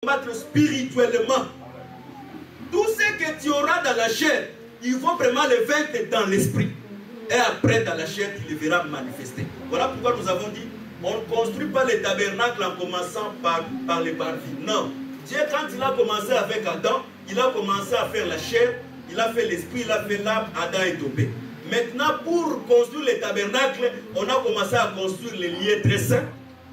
combattre spirituellement. Tout ce que tu auras dans la chair, il faut vraiment le vaincre dans l'esprit. Et après, dans la chair, tu le verras manifester. Voilà pourquoi nous avons dit, on ne construit pas les tabernacles en commençant par les parvis. Non. Dieu, quand il a commencé avec Adam, il a commencé à faire la chair, il a fait l'esprit, il a fait l'âme, Adam est tombé. Maintenant, pour construire les tabernacles, on a commencé à construire les lieux très saints,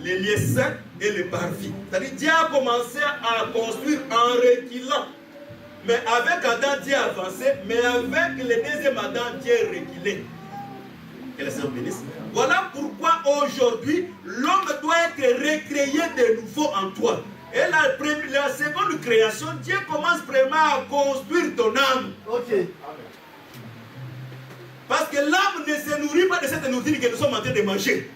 les lieux saints et les parvis. C'est-à-dire, Dieu a commencé à construire en reculant. Mais avec Adam, Dieu a avancé, mais avec le deuxième Adam, Dieu a reculé. Que le Seigneur bénisse. Voilà pourquoi aujourd'hui, l'homme doit être recréé de nouveau en toi. Et la seconde création, Dieu commence vraiment à construire ton âme. Ok. Parce que l'âme ne se nourrit pas de cette nourriture que nous sommes en train de manger.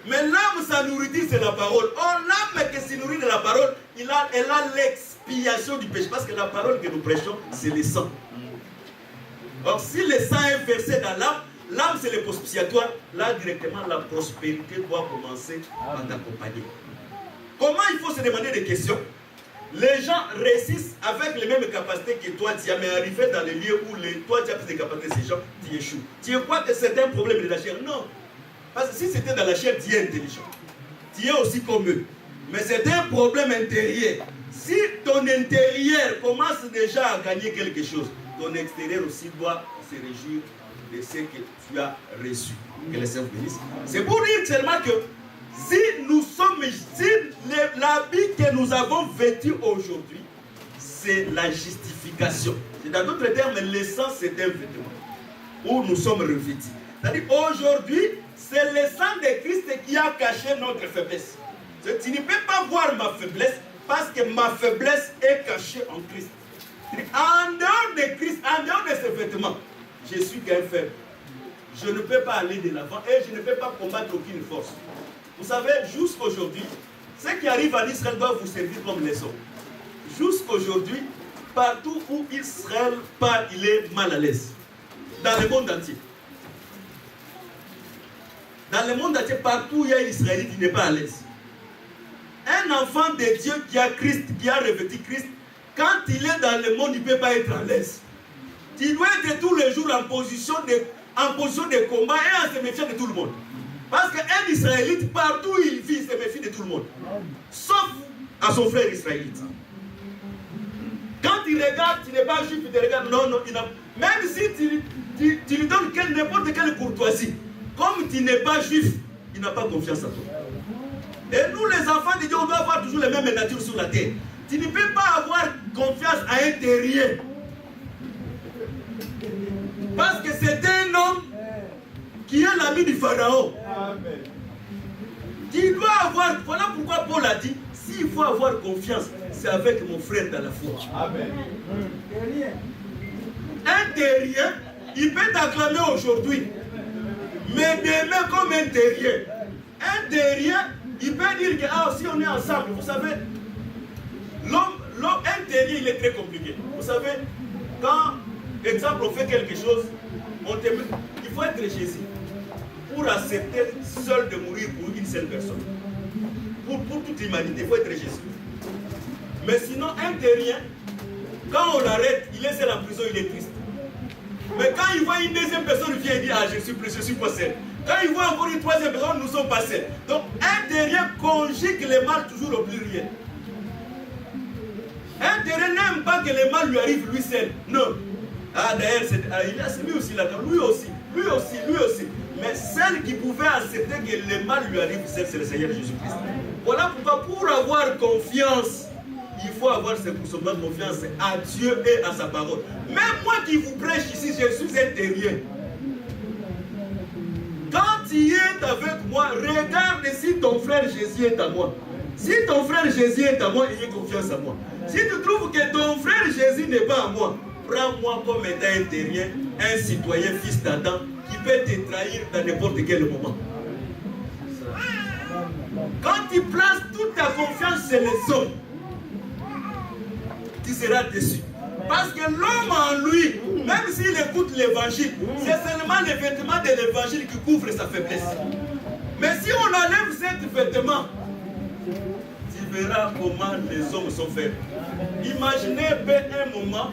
Mais l'âme, sa nourriture, c'est la parole. Or, l'âme qui se nourrit de la parole, elle a l'expiation du péché. Parce que la parole que nous prêchons, c'est le sang. Donc, si le sang est versé dans l'âme, l'âme, c'est le prospiciatoire. Là, directement, la prospérité doit commencer à t'accompagner. Comment il faut se demander des questions? Les gens réussissent avec les mêmes capacités que toi, tu as, mais arrivé dans les lieux où toi, tu as plus de capacités, ces gens, tu échoues. Tu crois que c'est un problème de la chair? Non. Parce que si c'était dans la chair, tu es intelligent. Tu es aussi comme eux. Mais c'est un problème intérieur. Si ton intérieur commence déjà à gagner quelque chose, ton extérieur aussi doit se réjouir de ce que tu as reçu. Que le Seigneur bénisse. C'est pour dire seulement que si l'habit que nous avons vêtu aujourd'hui, c'est la justification. Dans d'autres termes, l'essence, c'est un vêtement où nous sommes revêtus. C'est-à-dire, aujourd'hui, c'est le sang de Christ qui a caché notre faiblesse. Tu ne peux pas voir ma faiblesse parce que ma faiblesse est cachée en Christ. En dehors de Christ, en dehors de ce vêtement, je suis qu'un faible. Je ne peux pas aller de l'avant et je ne peux pas combattre aucune force. Vous savez, jusqu'aujourd'hui, ce qui arrive en Israël doit vous servir comme leçon. Jusqu'aujourd'hui, partout où Israël part, il est mal à l'aise. Dans le monde entier. Dans le monde entier, partout où il y a un Israélite, il n'est pas à l'aise. Un enfant de Dieu qui a Christ, qui a revêtu Christ, quand il est dans le monde, il ne peut pas être à l'aise. Il doit être tous les jours en position de combat et en se méfiant de tout le monde. Parce qu'un Israélite, partout où il vit, il se méfie de tout le monde. Sauf à son frère israélite. Quand il regarde, tu n'es pas juif, il te regarde, non, même si tu lui donnes n'importe quelle courtoisie, comme tu n'es pas juif, il n'a pas confiance en toi. Et nous, les enfants de Dieu, on doit avoir toujours les mêmes natures sur la terre. Tu ne peux pas avoir confiance à un terrien. Parce que c'est un homme qui est l'ami du pharaon. Amen. Tu dois avoir, voilà pourquoi Paul a dit, s'il faut avoir confiance, c'est avec mon frère dans la foi. Amen. Un terrien, il peut t'acclamer aujourd'hui, mais demain comme un terrien. Un terrien, il peut dire que si on est ensemble, vous savez, un terrien, il est très compliqué. Vous savez, quand, exemple, on fait quelque chose, il faut être Jésus pour accepter seul de mourir pour une seule personne. Pour toute l'humanité, il faut être Jésus. Mais sinon, un terrien, quand on l'arrête, il est seul en prison, il est triste. Mais quand il voit une deuxième personne, il vient et dit, je suis pas seul. Quand il voit encore une troisième personne, nous ne sommes pas seuls. Donc, un terrien conjugue le mal toujours au pluriel. Un terrien n'aime pas que le mal lui arrive lui seul. Non. D'ailleurs, c'est lui aussi là-dedans. Lui aussi. Mais celle qui pouvait accepter que le mal lui arrive, c'est le Seigneur Jésus-Christ. Voilà pourquoi, pour avoir confiance, il faut avoir ce pourcentage de confiance à Dieu et à sa parole. Même moi qui vous prêche ici, je suis un terrien. Quand tu es avec moi, regarde si ton frère Jésus est à moi. Si ton frère Jésus est à moi, il ait confiance en moi. Si tu trouves que ton frère Jésus n'est pas à moi, prends-moi comme étant un terrien, un citoyen, fils d'Adam, qui peut te trahir dans n'importe quel moment. Quand tu places toute ta confiance chez les hommes, tu seras déçu. Parce que l'homme en lui, même s'il écoute l'évangile, c'est seulement le vêtement de l'évangile qui couvre sa faiblesse. Mais si on enlève ce vêtement, tu verra comment les hommes sont faits. Imaginez un moment,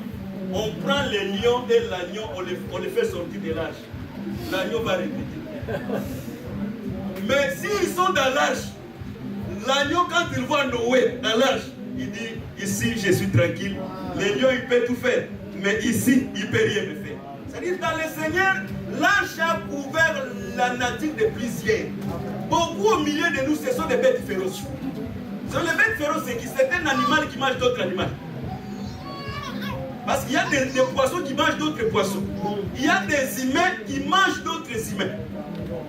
on prend les lions et l'agneau, on les fait sortir de l'âge. L'agneau va répéter. Mais s'ils sont dans l'âge, l'agneau, quand il voit Noé dans l'âge, il dit, ici je suis tranquille. Les lions, il peut tout faire. Mais ici, il ne peut rien me faire. C'est-à-dire, dans le Seigneur, l'âge a couvert la nature de plusieurs. Beaucoup au milieu de nous, ce sont des bêtes féroces. Les bêtes féroces, c'est un animal qui mange d'autres animaux. Parce qu'il y a des poissons qui mangent d'autres poissons. Il y a des humains qui mangent d'autres humains.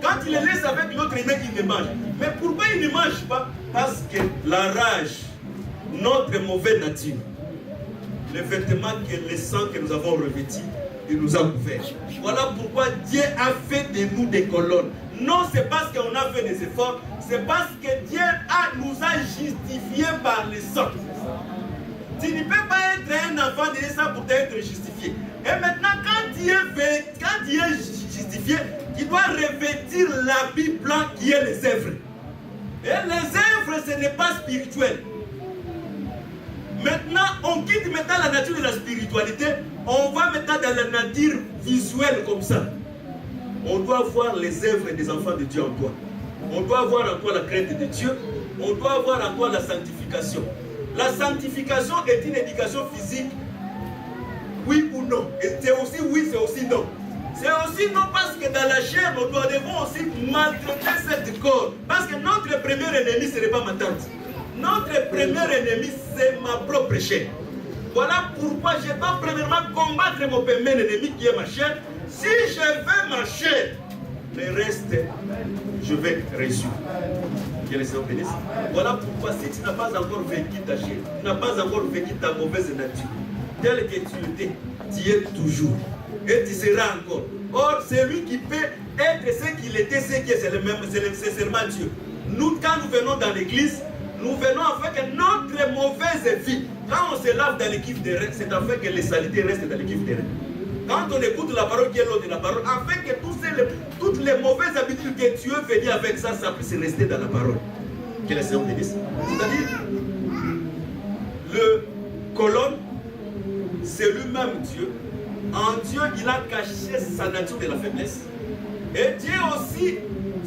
Quand il les laisse avec l'autre humain, il les mange. Mais pourquoi il ne mange pas? Parce que la rage, notre mauvaise nature, le vêtement que le sang que nous avons revêti, il nous a couverts. Voilà pourquoi Dieu a fait de nous des colonnes. Non, c'est parce qu'on a fait des efforts, c'est parce que Dieu nous a justifiés par le sang. Tu ne peux pas être un enfant de ça pour être justifié. Et maintenant, quand tu es justifié, tu dois revêtir l'habit blanc qui est les œuvres. Et les œuvres, ce n'est pas spirituel. Maintenant, on quitte maintenant la nature de la spiritualité, on va maintenant dans la nature visuelle comme ça. On doit voir les œuvres des enfants de Dieu en toi. On doit voir en toi la crainte de Dieu. On doit voir en toi la sanctification. La sanctification est une éducation physique, oui ou non. Et c'est aussi oui, c'est aussi non. C'est aussi non parce que dans la chair, nous devons aussi maltraiter cette corps. Parce que notre premier ennemi, ce n'est pas ma tante. Notre premier ennemi, c'est ma propre chair. Voilà pourquoi je dois premièrement combattre mon premier ennemi qui est ma chair. Si je veux ma chair, le reste, je vais réussir. Que le Seigneur bénisse. Voilà pourquoi si tu n'as pas encore vécu ta chair, tu n'as pas encore vécu ta mauvaise nature, tel que tu étais, tu es toujours. Et tu seras encore. Or, celui qui peut être ce qu'il était, c'est seulement Dieu. Nous, quand nous venons dans l'église, nous venons afin que notre mauvaise vie, quand on se lave dans l'équipe de reins, c'est afin que les saletés restent dans l'équipe de reins. Quand on écoute la parole qui est l'autre de la parole, afin que toutes les mauvaises habitudes que tu es venu avec ça puisse rester dans la parole. Que le Seigneur bénisse. C'est-à-dire, le colonne, c'est lui-même Dieu. En Dieu, il a caché sa nature de la faiblesse. Et Dieu aussi,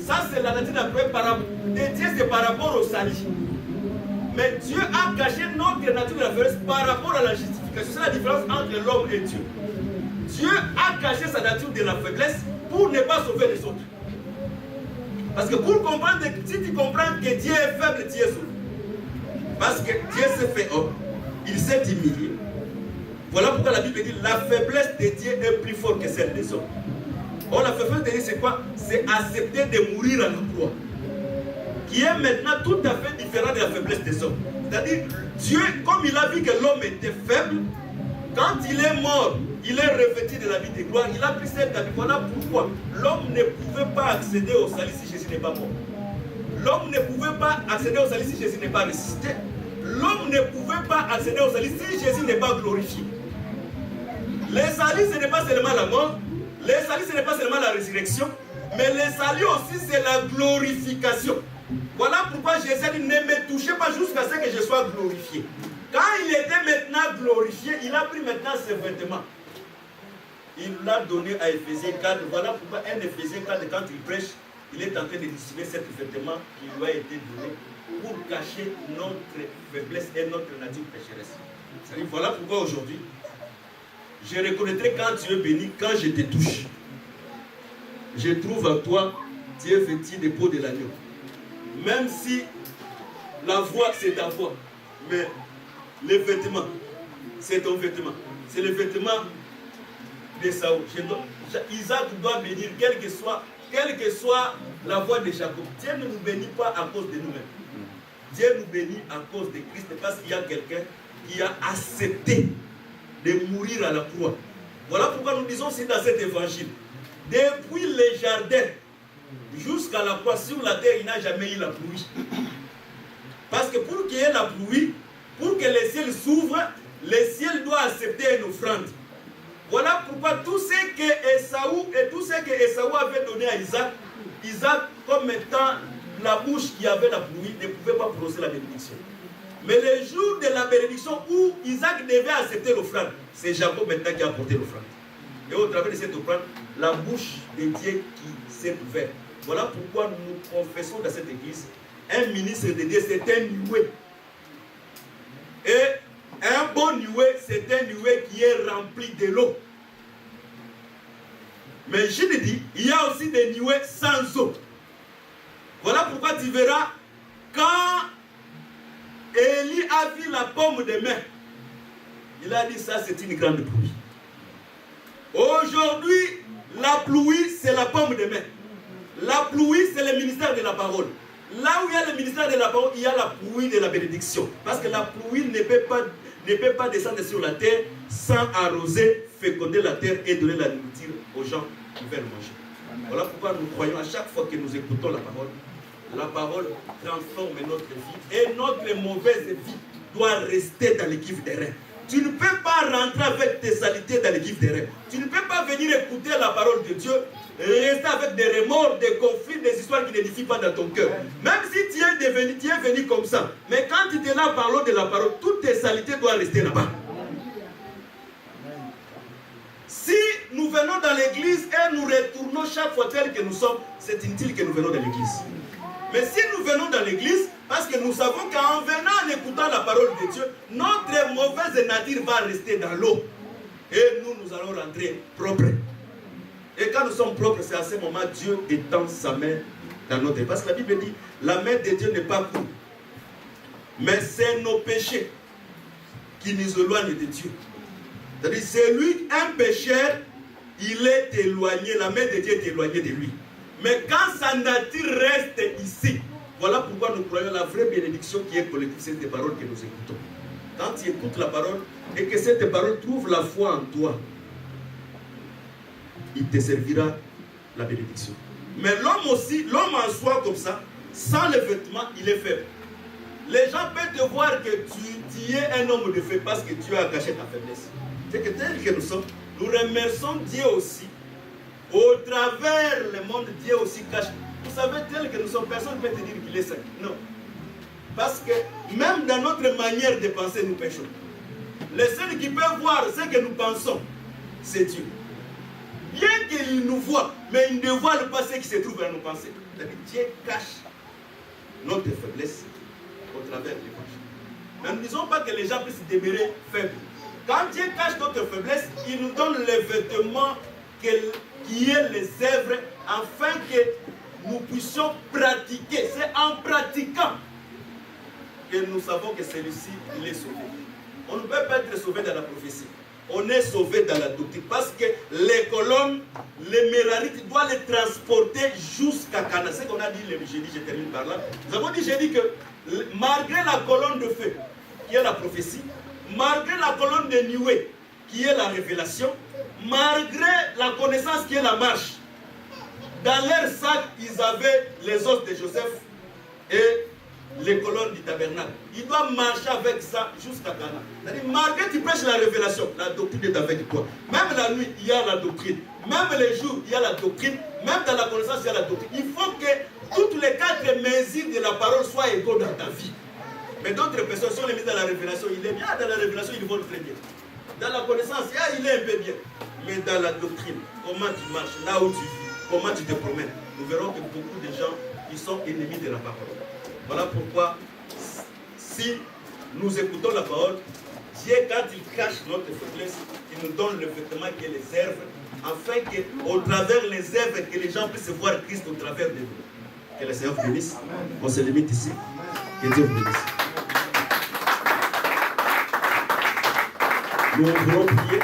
ça c'est la nature de la faiblesse. Et Dieu c'est par rapport au salut. Mais Dieu a caché notre nature de la faiblesse par rapport à la justification. C'est la différence entre l'homme et Dieu. Dieu a caché sa nature de la faiblesse pour ne pas sauver les autres. Parce que pour comprendre, si tu comprends que Dieu est faible, tu es sauvé. Parce que Dieu s'est fait homme, il s'est humilié. Voilà pourquoi la Bible dit la faiblesse de Dieu est plus forte que celle des hommes. Or, la faiblesse de Dieu, c'est quoi? C'est accepter de mourir à la croix. Qui est maintenant tout à fait différent de la faiblesse des hommes. C'est-à-dire, Dieu, comme il a vu que l'homme était faible, quand il est mort, il est revêtu de la vie de gloire, il a pris cette habitude. Voilà pourquoi l'homme ne pouvait pas accéder au salut si Jésus n'est pas mort. L'homme ne pouvait pas accéder au salut si Jésus n'est pas ressuscité. L'homme ne pouvait pas accéder au salut si Jésus n'est pas glorifié. Le salut, ce n'est pas seulement la mort. Le salut, ce n'est pas seulement la résurrection. Mais le salut aussi, c'est la glorification. Voilà pourquoi Jésus dit, ne me touchez pas jusqu'à ce que je sois glorifié. Quand il était maintenant glorifié, il a pris maintenant ses vêtements. Il l'a donné à Éphésiens 4. Voilà pourquoi un Éphésiens 4, quand il prêche, il est en train de distribuer cet vêtement qui lui a été donné pour cacher notre faiblesse et notre nature pécheresse. C'est-à-dire, voilà pourquoi aujourd'hui, je reconnaîtrai quand tu es béni, quand je te touche. Je trouve en toi, tu es vêtu de peau de l'agneau. Même si la voix, c'est ta voix, mais le vêtement, c'est ton vêtement. C'est le vêtement de Saoul. Isaac doit bénir, quelle que soit la voix de Jacob. Dieu ne nous bénit pas à cause de nous-mêmes. Dieu nous bénit à cause de Christ parce qu'il y a quelqu'un qui a accepté de mourir à la croix. Voilà pourquoi nous disons aussi dans cet évangile, depuis les jardins jusqu'à la croix sur la terre, il n'a jamais eu la pluie. Parce que pour qu'il y ait la pluie, pour que le ciel s'ouvre, le ciel doit accepter une offrande. Voilà pourquoi tout ce que Esaü avait donné à Isaac, Isaac, comme étant la bouche qui avait la pluie, ne pouvait pas prononcer la bénédiction. Mais le jour de la bénédiction où Isaac devait accepter l'offrande, c'est Jacob maintenant qui a apporté l'offrande. Et au travers de cette offrande, la bouche de Dieu qui s'est ouverte. Voilà pourquoi nous confessons dans cette église, un ministre de Dieu, c'est un nuée. Et un bon nuée, c'est un nuée qui est rempli de l'eau. Mais je te dis, il y a aussi des nuées sans eau. Voilà pourquoi tu verras, quand Élie a vu la pomme de main, il a dit ça, c'est une grande pluie. Aujourd'hui, la pluie, c'est la pomme de main. La pluie, c'est le ministère de la parole. Là où il y a le ministère de la parole, il y a la pluie de la bénédiction. Parce que la pluie ne peut pas descendre sur la terre sans arroser, féconder la terre et donner la nourriture aux gens qui veulent manger. Amen. Voilà pourquoi nous croyons à chaque fois que nous écoutons la parole transforme notre vie. Et notre mauvaise vie doit rester dans l'équipe des reins. Tu ne peux pas rentrer avec tes saletés dans l'équipe des reins. Tu ne peux pas venir écouter la parole de Dieu, rester avec des remords, des conflits, des histoires qui n'édifient pas dans ton cœur. Même si tu es venu comme ça. Mais quand tu es là parlant de la parole, toutes tes saletés doivent rester là-bas. Si nous venons dans l'église et nous retournons chaque fois tel que nous sommes, c'est inutile que nous venons dans l'église. Mais si nous venons dans l'église, parce que nous savons qu'en venant en écoutant la parole de Dieu, notre mauvaise nature va rester dans l'eau. Et nous allons rentrer propres. Et quand nous sommes propres, c'est à ce moment Dieu étend sa main dans notre vie. Parce que la Bible dit, la main de Dieu n'est pas courte. Mais c'est nos péchés qui nous éloignent de Dieu. C'est-à-dire, c'est lui, un pécheur, il est éloigné, la main de Dieu est éloignée de lui. Mais quand sa nature reste ici, voilà pourquoi nous croyons la vraie bénédiction qui est collective, c'est des paroles que nous écoutons. Quand tu écoutes la parole et que cette parole trouve la foi en toi, il te servira la bénédiction. Mais l'homme aussi, l'homme en soi comme ça, sans les vêtements, il est faible. Les gens peuvent te voir que tu es un homme de fait parce que Dieu a caché ta faiblesse. C'est que tel que nous sommes, nous remercions Dieu aussi. Au travers le monde, Dieu aussi cache. Vous savez, tel que nous sommes, personne ne peut te dire qu'il est saint. Non. Parce que même dans notre manière de penser, nous péchons. Les seuls qui peuvent voir ce que nous pensons, c'est Dieu. Bien qu'il nous voit, mais il ne dévoile pas ce qui se trouve dans nos pensées. C'est-à-dire Dieu cache notre faiblesse au travers des péchés. Mais nous ne disons pas que les gens puissent demeurer faibles. Quand Dieu cache notre faiblesse, il nous donne les vêtements qui est les œuvres, afin que nous puissions pratiquer. C'est en pratiquant que nous savons que celui-ci, il est sauvé. On ne peut pas être sauvé dans la prophétie. On est sauvé dans la doctrine. Parce que les colonnes, les mérarites, doivent les transporter jusqu'à Cana. C'est ce qu'on a dit le jeudi, je termine par là. Nous avons dit jeudi que malgré la colonne de feu, qui est la prophétie, malgré la colonne de nuée, qui est la révélation, malgré la connaissance qui est la marche, dans leur sac, ils avaient les os de Joseph et les colonnes du tabernacle. Ils doivent marcher avec ça jusqu'à Cana. C'est-à-dire, malgré que tu prêches la révélation, la doctrine est avec toi. Même la nuit, il y a la doctrine. Même les jours, il y a la doctrine. Même dans la connaissance, il y a la doctrine. Il faut que toutes les 4 mesures de la parole soient égaux dans ta vie. Mais d'autres personnes, si on les met dans la révélation, il est bien. Dans la révélation, ils vont très bien. Dans la connaissance, il est un peu bien. Mais dans la doctrine, comment tu marches, là où tu vis, comment tu te promènes, nous verrons que beaucoup de gens qui sont ennemis de la parole. Voilà pourquoi, si nous écoutons la parole, Dieu, quand il cache notre faiblesse, il nous donne le vêtement qui est les œuvres, afin qu'au travers les œuvres, que les gens puissent voir Christ au travers de nous. Que le Seigneur vous bénisse. On se limite ici. Que Dieu vous bénisse. Nous voulons prier.